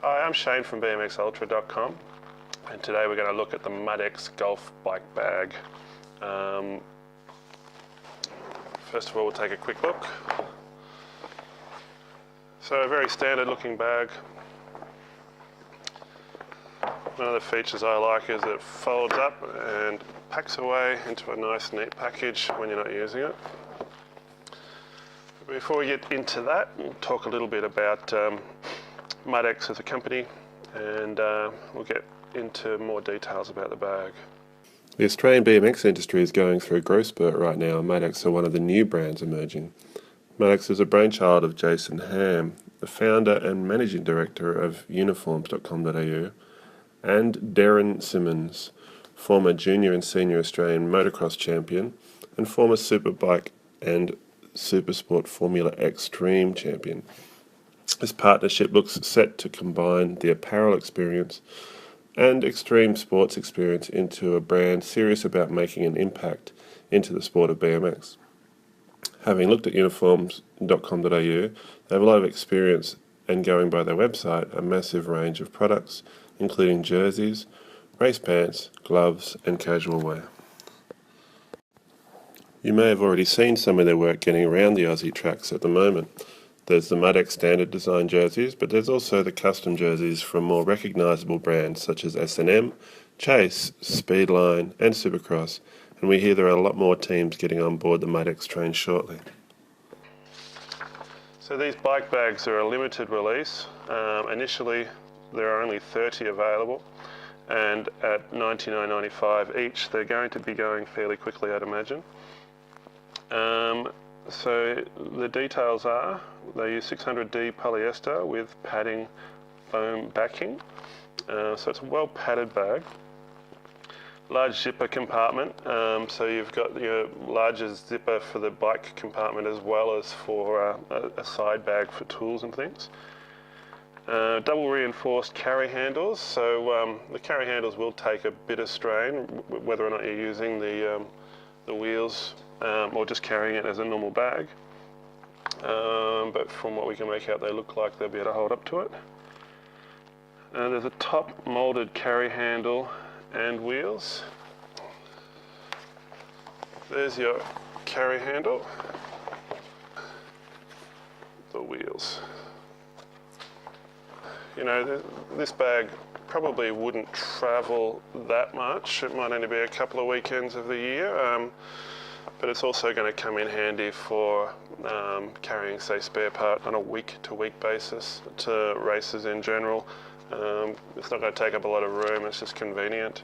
Hi, I'm Shane from BMXUltra.com, and today we're going to look at the Mudx golf bike bag. First of all, we'll take a quick look. So a very standard looking bag. One of the features I like is it folds up and packs away into a nice neat package when you're not using it. Before we get into that, we'll talk a little bit about Mudx as a company, and we'll get into more details about the bag. The Australian BMX industry is going through a growth spurt right now, and Mudx are one of the new brands emerging. Mudx is a brainchild of Jason Ham, the founder and managing director of uniforms.com.au, and Darren Simmons, former junior and senior Australian motocross champion and former Superbike and Supersport Formula Extreme champion. This partnership looks set to combine the apparel experience and extreme sports experience into a brand serious about making an impact into the sport of BMX. Having looked at uniforms.com.au, they have a lot of experience, and going by their website, a massive range of products, including jerseys, race pants, gloves, and casual wear. You may have already seen some of their work getting around the Aussie tracks at the moment. There's the Mudx standard design jerseys, but there's also the custom jerseys from more recognisable brands such as S&M, Chase, Speedline and Supercross, and we hear there are a lot more teams getting on board the Mudx train shortly. So these bike bags are a limited release. Initially there are only 30 available, and at $99.95 each they're going to be going fairly quickly, I'd imagine. So the details are, they use 600D polyester with padding foam backing. So it's a well padded bag. Large zipper compartment, so you've got your largest zipper for the bike compartment as well as for a side bag for tools and things. Double reinforced carry handles, so the carry handles will take a bit of strain whether or not you're using the wheels or just carrying it as a normal bag. But from what we can make out, they look like they'll be able to hold up to it. There's a top molded carry handle and wheels. There's your carry handle, the wheels. You know, this bag probably wouldn't travel that much. It might only be a couple of weekends of the year, but it's also going to come in handy for carrying, say, spare part on a week-to-week basis to races in general. It's not going to take up a lot of room, it's just convenient.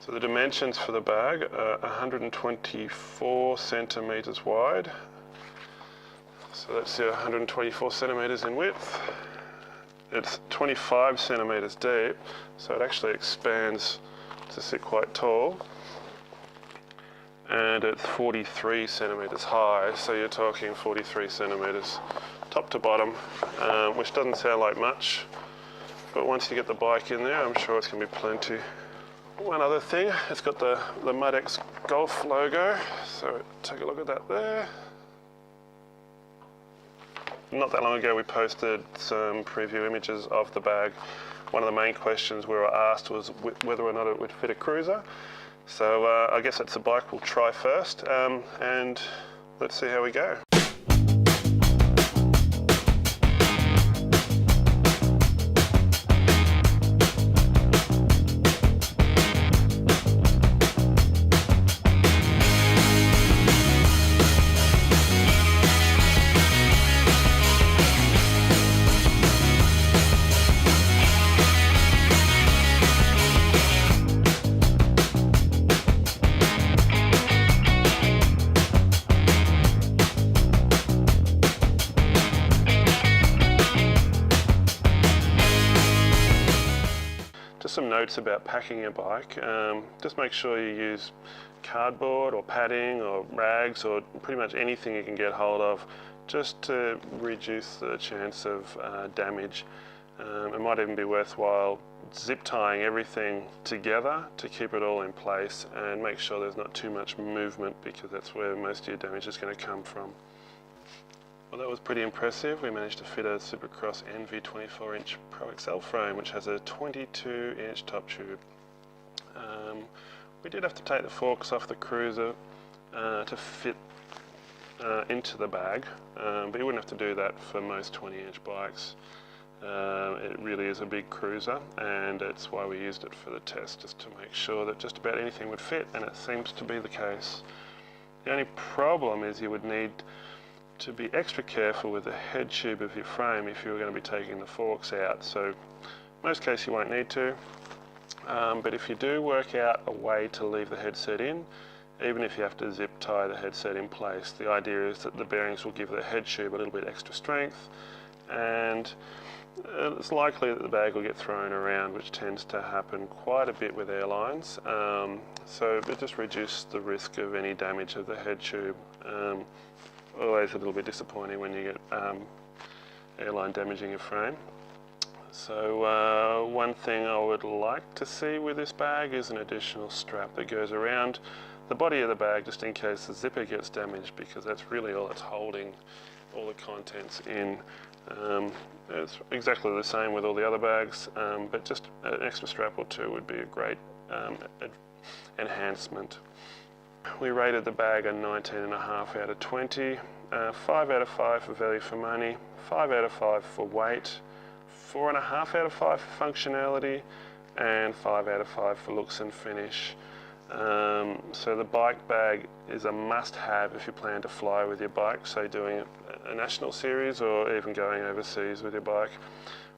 So the dimensions for the bag are 124 centimetres wide. So that's 124 centimetres in width. It's 25 centimetres deep, so it actually expands to sit quite tall. And it's 43 centimetres high, so you're talking 43 centimetres top to bottom, which doesn't sound like much, but once you get the bike in there, I'm sure it's going to be plenty. One other thing, it's got the Mudx Golf logo, so take a look at that there. Not that long ago we posted some preview images of the bag. One of the main questions we were asked was whether or not it would fit a cruiser. So I guess that's the bike we'll try first, and let's see how we go. Some notes about packing your bike. Just make sure you use cardboard or padding or rags or pretty much anything you can get hold of, just to reduce the chance of damage. It might even be worthwhile zip tying everything together to keep it all in place and make sure there's not too much movement, because that's where most of your damage is going to come from. Well, that was pretty impressive. We managed to fit a Supercross NV 24-inch Pro XL frame, which has a 22-inch top tube. We did have to take the forks off the cruiser to fit into the bag, but you wouldn't have to do that for most 20-inch bikes. It really is a big cruiser, and that's why we used it for the test, just to make sure that just about anything would fit, and it seems to be the case. The only problem is you would need to be extra careful with the head tube of your frame if you were going to be taking the forks out. So in most cases you won't need to, but if you do work out a way to leave the headset in, even if you have to zip tie the headset in place, the idea is that the bearings will give the head tube a little bit extra strength, and it's likely that the bag will get thrown around, which tends to happen quite a bit with airlines. So it just reduces the risk of any damage of the head tube. Always a little bit disappointing when you get airline damaging your frame. So one thing I would like to see with this bag is an additional strap that goes around the body of the bag, just in case the zipper gets damaged, because that's really all it's holding all the contents in. It's exactly the same with all the other bags, but just an extra strap or two would be a great enhancement. We rated the bag a 19.5 out of 20, 5 out of 5 for value for money, 5 out of 5 for weight, 4.5 out of 5 for functionality, and 5 out of 5 for looks and finish. So the bike bag is a must-have if you plan to fly with your bike, say doing a national series or even going overseas with your bike.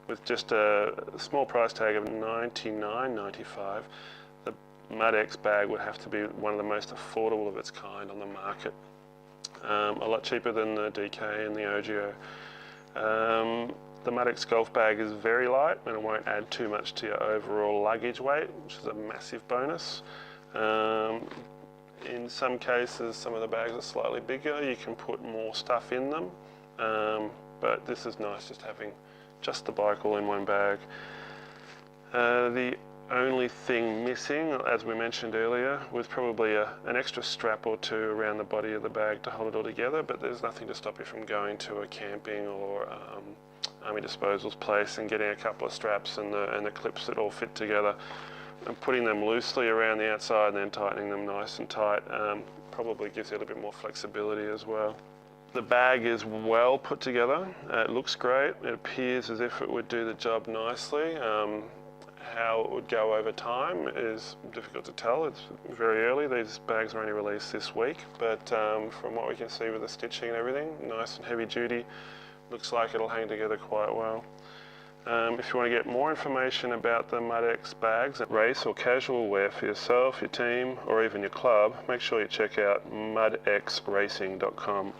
With just a small price tag of $99.95, the Mudx bag would have to be one of the most affordable of its kind on the market. A lot cheaper than the DK and the OGO. The Mudx golf bag is very light and it won't add too much to your overall luggage weight, which is a massive bonus. In some cases, some of the bags are slightly bigger. You can put more stuff in them, but this is nice, just having just the bike all in one bag. The only thing missing, as we mentioned earlier, was probably an extra strap or two around the body of the bag to hold it all together, but there's nothing to stop you from going to a camping or army disposals place and getting a couple of straps and the clips that all fit together, and putting them loosely around the outside and then tightening them nice and tight probably gives you a little bit more flexibility as well. The bag is well put together. It looks great. It appears as if it would do the job nicely. How it would go over time is difficult to tell. It's very early. These bags are only released this week, but from what we can see with the stitching and everything, nice and heavy duty. Looks like it'll hang together quite well. If you want to get more information about the Mudx bags, race or casual wear for yourself, your team, or even your club, make sure you check out mudxracing.com.